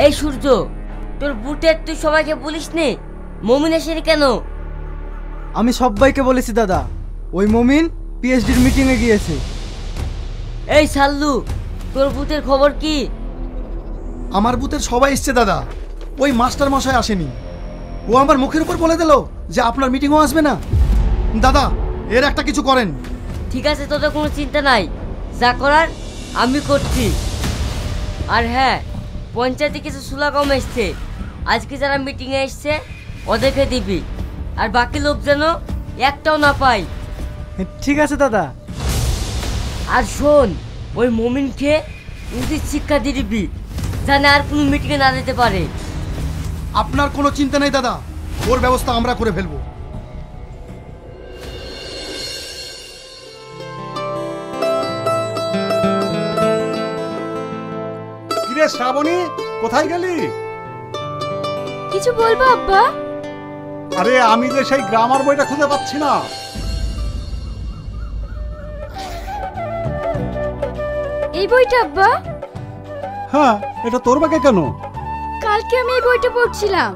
এই সূর্য, তোর বুটের তুই সবাইকে বলিস নে? মমিন এসেনি কেন? আমি সবাইকে বলেছি দাদা, ওই মমিন পিএইচডির মিটিং এ গিয়েছে। এই সাল্লু, তোর বুটের খবর কি? আমার বুথের সবাই এসছে দাদা, ওই মাস্টার মশাই আসেনি। ও আমার মুখের উপর বলে দিল যে আপনার মিটিংও আসবে না। দাদা, এর একটা কিছু করেন। ঠিক আছে, তোদের কোনো চিন্তা নাই, যা করার আমি করছি। আর হ্যাঁ, পঞ্চায়েতে কিছু সুলা কম এসছে, আজকে যারা মিটিংয়ে এসছে ওদেরকে দিবি, আর বাকি লোক যেন একটাও না পাই। ঠিক আছে দাদা। আর শোন, ওই মমিনকে উচিত শিক্ষা দিয়ে দিবি, জানে আর কোনো মিটিংয়ে না যেতে পারে। আপনার কোনো চিন্তা নেই দাদা, ওর ব্যবস্থা আমরা করে ফেলবো। কিরে শ্রাবণী, কোথায় গেলি? কিছু বলবো আব্বা? আরে আমি যে সেই গ্রামার বইটা খুঁজে পাচ্ছি না। এই বইটা আব্বা? হ্যাঁ, এটা তোর ব্যাগে কেন? কালকে আমি এই বইটা পড়ছিলাম।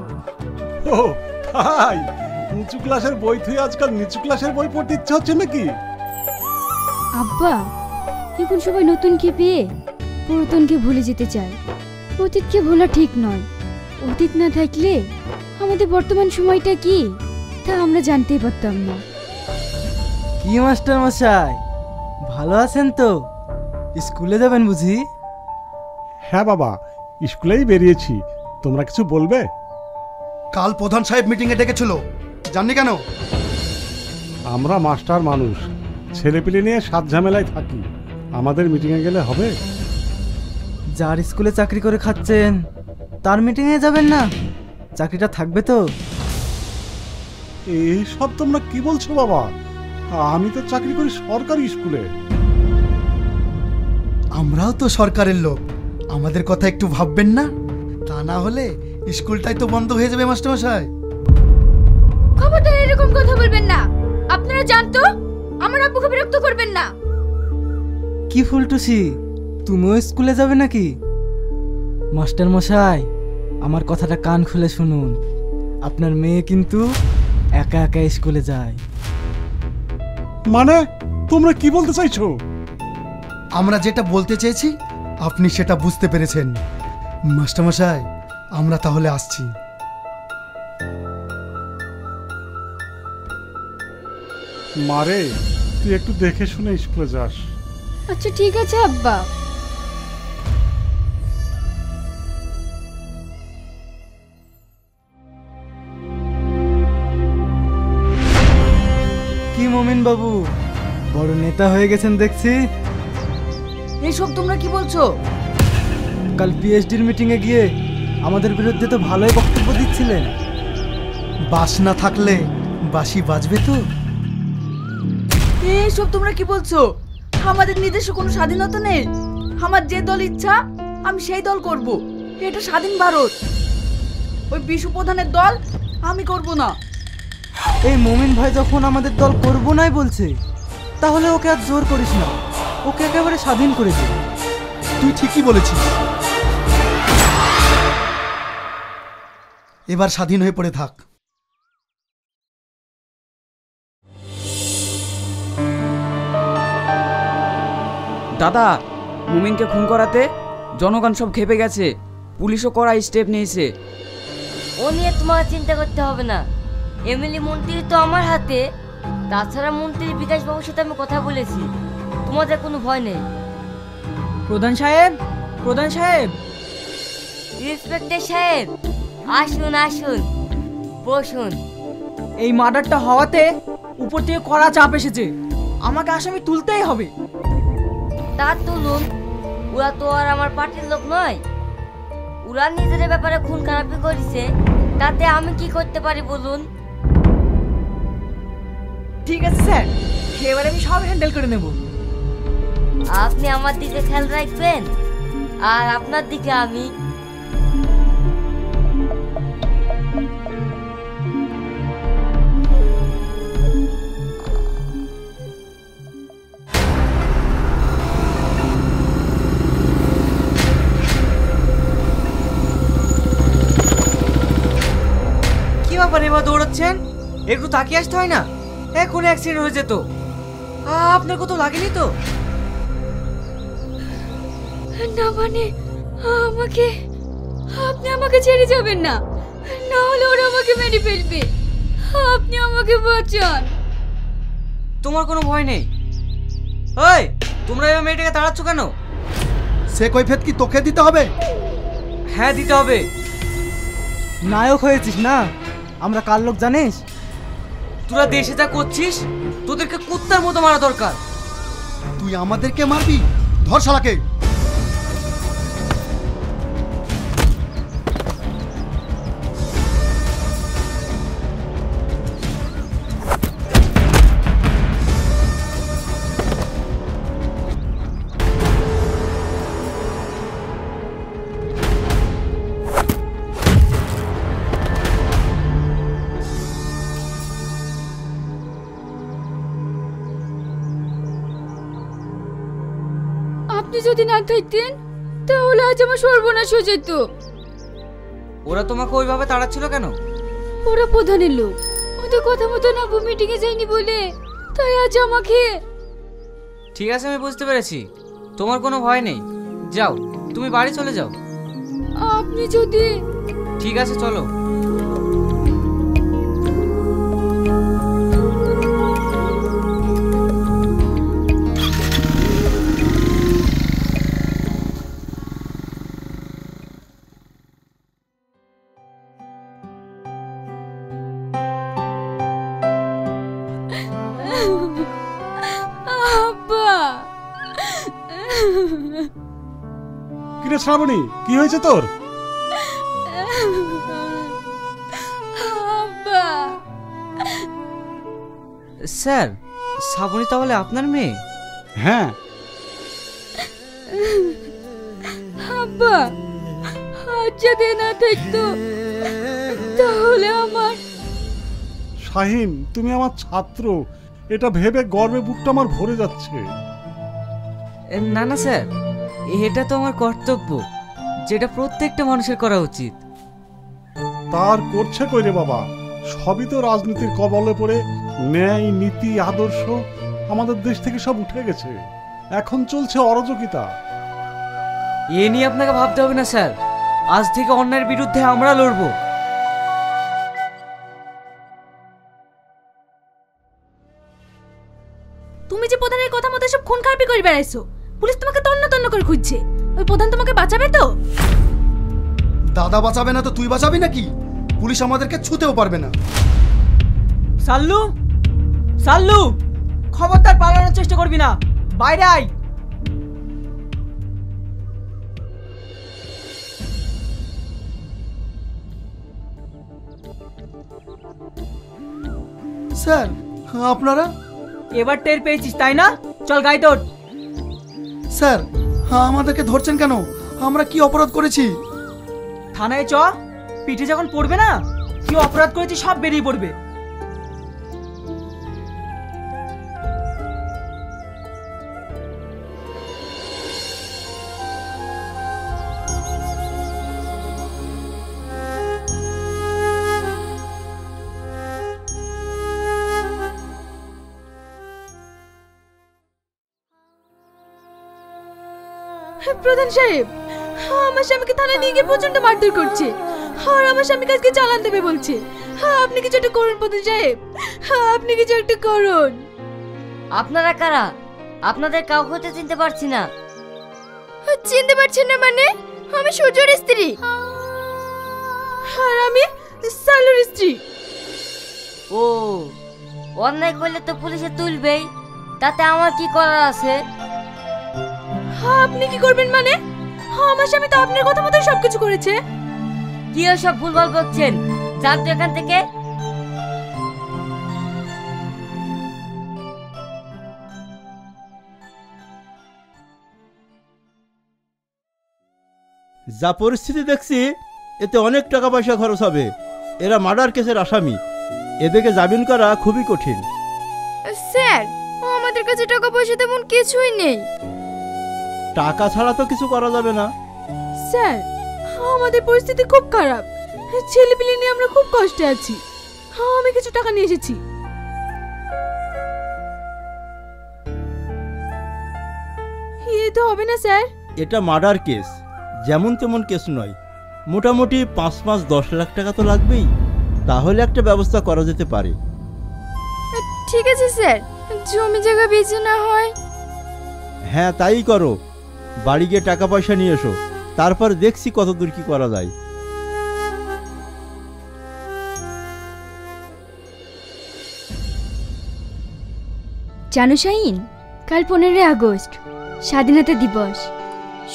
ও তাই? উঁচু ক্লাসের বই তুই আজকাল নিচু ক্লাসের বই পড়তে ইচ্ছে হচ্ছে নাকি? আব্বা, এখন সবাই নতুনকে পেয়ে পুরাতনকে ভুলে যেতে চায়। অতীতকে ভোলা ঠিক নয়। অতীত না থাকলে আমাদের বর্তমান সময়টা কি তা আমরা জানতেই পারতাম না। কি মাস্টার মশাই, ভালো আছেন তো? স্কুলে যাবেন বুঝি? হ্যাঁ বাবা, স্কুলেই বেরিয়েছি। তোমরা কিছু বলবে? কাল প্রধান সাহেব মিটিংয়ে ডেকেছিল, জাননি কেন? আমরা মাস্টার মানুষ, ছেলেপিলে নিয়ে সাত ঝামেলায় থাকি, আমাদের মিটিংয়ে গেলে হবে? যার স্কুলে চাকরি করে খাচ্ছেন তার মিটিংয়ে যাবেন না? চাকরিটা থাকবে তো? এই সব তোমরা কি বলছো বাবা? আমি তো চাকরি করি সরকারি স্কুলে। আমরাও তো সরকারের লোক, আমাদের কথা একটু ভাববেন না? তা না হলে স্কুলটাই তো বন্ধ হয়ে যাবে মাস্টারমশাই। খবরদার এরকম কথা বলবেন না। আপনারা জানতো আমার আব্বুকে বিরক্ত করবেন না। কি ফুলটুসি, তুমিও স্কুলে যাবে নাকি? মাস্টার মশাই, আমার কথাটা কান খুলে শুনুন, আপনার মেয়ে কিন্তু একা একা স্কুলে যায়। মানে তোমরা কি বলতে চাইছো? আমরা যেটা বলতে চেয়েছি আপনি সেটা বুঝতে পেরেছেন। মাস্টারমশাই, আমরা তাহলে আসছি। মারে, তুই একটু দেখে শুনে স্কুলে যাস। আচ্ছা ঠিক আছে আব্বা। কি মমিন বাবু, বড় নেতা হয়ে গেছেন দেখছি। এইসব তোমরা কি বলছো? কাল পিএইচডির মিটিং এ গিয়ে আমাদের বিরুদ্ধে তো ভালোই বক্তব্য দিচ্ছিলেন। বাস না থাকলে বাঁশি বাজবে তো? এইসব তোমরা কি বলছো? আমাদের নিজস্ব কোনো স্বাধীনতা নেই। আমার যে দল ইচ্ছা আমি সেই দল করব। এটা স্বাধীন ভারত। ওই বিশু প্রধানের দল আমি করব না। এই মমিন ভাই যখন আমাদের দল করব নাই বলছে, তাহলে ওকে আর জোর করিস না, ওকে একেবারে স্বাধীন করে দে। তুই ঠিকই বলেছিস, এবার স্বাধীন হয়ে পড়ে থাক। দাদা, মুমিনকে খুন করাতে জনগণ সব খেপে গেছে, পুলিশও কড়া স্টেপ নিয়েছে। ও নিয়ে তোমার চিন্তা করতে হবে না, এমএলএ মন্ত্রী তো আমার হাতে। তাছাড়া মন্ত্রী বিকাশ বাবুর সাথে আমি কথা বলেছি, তোমাদের কোনো ভয় নেই। প্রধান সাহেব, প্রধান সাহেব। ইন্সপেক্টর সাহেব, আসুন আসুন, বসুন। এই মার্ডারটা হওয়াতে উপর থেকে কড়া চাপ এসেছে, আমাকে আসামি তুলতেই হবে। তা তুলুন, ওরা তো আর আমার পার্টির লোক নয়। ওরা নিজেদের ব্যাপারে খুন খারাপি করেছে, তাতে আমি কি করতে পারি বলুন? ঠিক আছে স্যার, এবার আমি সব হ্যান্ডেল করে নেব। আপনি আমার দিকে খেয়াল রাখবেন, আর আপনার দিকে আমি। এভাবে দৌড়াচ্ছেন? একটু তাকিয়ে আসতে হয় না? এখন অ্যাক্সিডেন্ট হয়ে যেত। আপনার কোথাও লাগেনি তো? না মানে আমাকে, আপনি আমাকে ছেড়ে যাবেন না, না হলে ওরা আমাকে মেরে ফেলবে। আপনি আমাকে বাঁচান। তোমার কোনো ভয় নেই? ওই, তোমরা এবার মেয়েটাকে তাড়াচ্ছ কেন? সে কৈফিয়ত কি তোকে দিতে হবে? হ্যাঁ, দিতে হবে। নায়ক হয়েছিস না, আমরা কার লোক জানিস? তোরা দেশে যা করছিস, তোদেরকে কুত্তার মতো মারা দরকার। তুই আমাদেরকে মারবি? ধর শালাকে। আপনি যদি না থাকতেন তাহলে আজ আমার সর্বনাশ হয়ে যেত। ওরা তোমাকে ওইভাবে তাড়াচ্ছিল কেন? ওরা প্রধানের লোক, ওদের কথা মতো নাবু মিটিংয়ে যায়নি বলে তাই আজ আমাকে। ঠিক আছে, আমি বুঝতে পেরেছি। তোমার কোনো ভয় নেই। যাও, তুমি বাড়ি চলে যাও। আপনি যদি। ঠিক আছে, চলো। আব্বা। কিরে শ্রাবণী, কি হয়েছে তোর? আব্বা। স্যার, শ্রাবণী তাহলে আপনার মেয়ে? হ্যাঁ। আব্বা, আজ যদি না থাকতো তাহলে আমার। শাহিন, তুমি আমার ছাত্র, এটা ভেবে গর্বে বুকটা আমার ভরে যাচ্ছে। না না স্যার, এটা তো আমার কর্তব্য, যেটা প্রত্যেকটা মানুষের করা উচিত। তার করছে কই রে বাবা? সবই তো রাজনীতির কবলে পড়ে ন্যায়, নীতি, আদর্শ আমাদের দেশ থেকে সব উঠে গেছে। এখন চলছে অরাজকতা। এ নিয়ে আপনাকে ভাবতে হবে না স্যার। আজ থেকে অন্যায়ের বিরুদ্ধে আমরা লড়বো। তুমি যে প্রধানের কথা মতো সব খুন খারাপি করে বেড়াইছো, পুলিশ তোমাকে তন্ন তন্ন করে খুঁজছে। ওই প্রধান তোমাকে বাঁচাবে তো? দাদা বাঁচাবে না তো তুই বাঁচাবি নাকি? পুলিশ আমাদেরকে ছুঁতেও পারবে না। সাল্লু, সাল্লু, খবরদার পালানোর চেষ্টা করবি না। বাইরে আয়। স্যার, আপনারা? এবার টের পেয়েছিস তাই না? চল গাড়িতে ওঠ। স্যার, আমাদেরকে ধরছেন কেন? আমরা কি অপরাধ করেছি? থানায় চ, পিঠে যখন পড়বে না কি অপরাধ করেছি সব বেরিয়ে পড়বে। প্রধান সাহেব, আমার স্বামীকে থানায় নিয়ে গিয়ে প্রচন্ড মারধর করছে, আর আমার স্বামীকে আজকে চালান দেবে বলছে। আপনি কিছু একটা করুন প্রধান সাহেব, আপনি কিছু একটা করুন। আপনারা কারা? আপনাদের কাউকে তো চিনতে পারছি না। চিনতে পারছেন না মানে? আমি সূর্যর স্ত্রী। আর আমি সালুর স্ত্রী। ও, অন্যায় করলে তো পুলিশে তুলবেই, তাতে আমার কি করার আছে? আপনি কি করবেন মানে? আমার স্বামী তো আপনার কথা মতো সবকিছু করেছে। কি সব ভুলভাল বলছেন? যান তো এখান থেকে। যা পরিস্থিতি দেখছি, এতে অনেক টাকা পয়সা খরচ হবে। এরা মার্ডার কেসের আসামি, এদেরকে জামিন করা খুবই কঠিন। স্যার, আমাদের কাছে টাকা পয়সা তেমন কিছুই নেই। টাকা ছাড়া তো কিছু করা যাবে না। স্যার, আমাদের পরিস্থিতি খুব খারাপ, ছেলেপিলে নিয়ে আমরা খুব কষ্টে আছি। হ্যাঁ, আমি কিছু টাকা নিয়ে এসেছি। এ তো হবে না স্যার। এটা মার্ডার কেস, যেমন তেমন কেস নয়। মোটামুটি 5-10 লাখ টাকা তো লাগবেই, তাহলে একটা ব্যবস্থা করা যেতে পারে। ঠিক আছে স্যার, জমি জায়গা বেচে না হয়। হ্যাঁ তাই করো, বাড়ি গিয়ে টাকা পয়সা নিয়ে এসো, তারপর দেখছি কত দূর কি করা যায়। জানো শাহিন, কাল 15 আগস্ট স্বাধীনতা দিবস।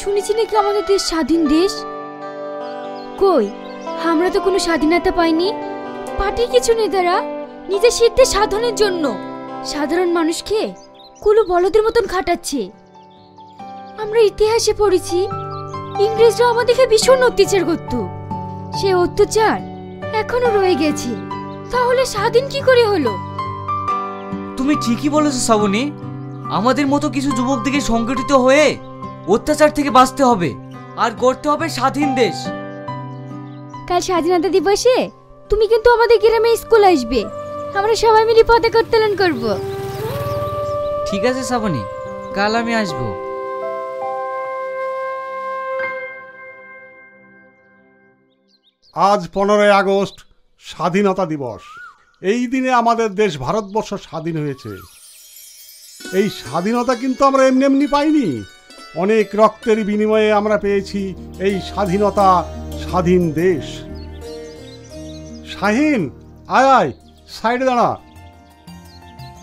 শুনেছি নাকি আমাদের দেশ স্বাধীন দেশ। কই, আমরা তো কোনো স্বাধীনতা পাইনি। পার্টির কিছু নেতারা নিজের সিদ্ধের সাধনের জন্য সাধারণ মানুষকে কুলো বলদের মতন খাটাচ্ছে। আমরা ইতিহাসে পড়েছি ইংরেজরা আমাদেরকে ভীষণ অত্যাচার করত। সে অত্যাচার এখনো রয়ে গেছে। তাহলে স্বাধীন কি করে হলো? তুমি ঠিকই বলেছো শ্রাবণী, আমাদের মতো কিছু যুবক দিকে সংগঠিত হয়ে অত্যাচার থেকে বাঁচতে হবে আর গড়তে হবে স্বাধীন দেশ। কাল স্বাধীনতা দিবসে তুমি কিন্তু আমাদের গ্রামে স্কুল আসবে। আমরা সবাই মিলে পতাকা উত্তোলন করব। ঠিক আছে শ্রাবণী, কাল আমি আসবো। আজ 15 আগস্ট স্বাধীনতা দিবস। এই দিনে আমাদের দেশ ভারতবর্ষ স্বাধীন হয়েছে। এই স্বাধীনতা কিন্তু আমরা এমনি এমনি পাইনি, অনেক রক্তের বিনিময়ে আমরা পেয়েছি এই স্বাধীনতা, স্বাধীন দেশ। শাহিন, আয় আয়, সাইডে দাঁড়া।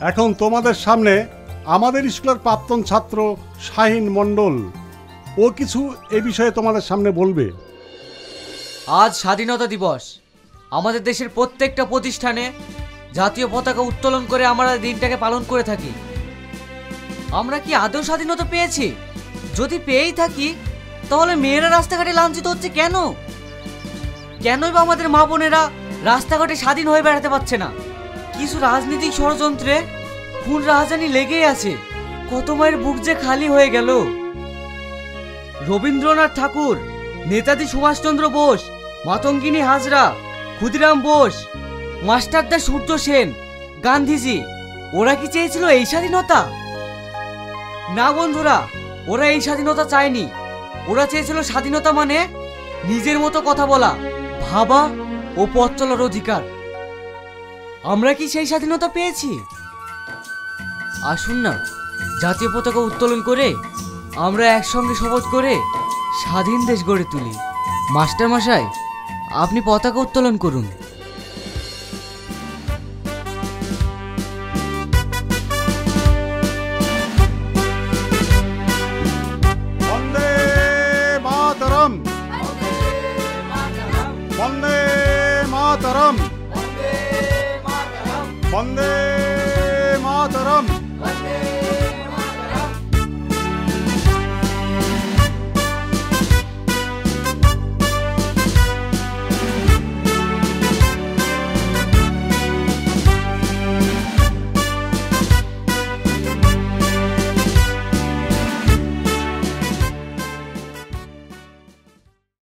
এখন তোমাদের সামনে আমাদের স্কুলের প্রাক্তন ছাত্র শাহিন মণ্ডল, ও কিছু এ বিষয়ে তোমাদের সামনে বলবে। আজ স্বাধীনতা দিবস। আমাদের দেশের প্রত্যেকটা প্রতিষ্ঠানে জাতীয় পতাকা উত্তোলন করে আমরা দিনটাকে পালন করে থাকি। আমরা কি আদৌ স্বাধীনতা পেয়েছি? যদি পেয়েই থাকি, তাহলে মেয়েরা রাস্তাঘাটে লাঞ্ছিত হচ্ছে কেন? কেনই বা আমাদের মা বোনেরা রাস্তাঘাটে স্বাধীন হয়ে বেড়াতে পারছে না? কিছু রাজনৈতিক ষড়যন্ত্রে খুন রাজধানী লেগেই আছে। কত মায়ের বুক যে খালি হয়ে গেল। রবীন্দ্রনাথ ঠাকুর, নেতাজি সুভাষচন্দ্র বোস, মাতঙ্গিনী হাজরা, ক্ষুদিরাম বোস, মাস্টারদা সূর্য সেন, গান্ধীজি, ওরা কি চেয়েছিল এই স্বাধীনতা? না বন্ধুরা, ওরা এই স্বাধীনতা চায়নি। ওরা চেয়েছিল স্বাধীনতা মানে নিজের মতো কথা বলা, ভাবা ও পথ চলার অধিকার। আমরা কি সেই স্বাধীনতা পেয়েছি? আসুন না, জাতীয় পতাকা উত্তোলন করে আমরা একসঙ্গে শপথ করে স্বাধীন দেশ গড়ে তুলি। মাস্টার মশাই, আপনি পতাকা উত্তোলন করুন। বন্দে মাতরম, বন্দে মাতরম, বন্দে মাতরম।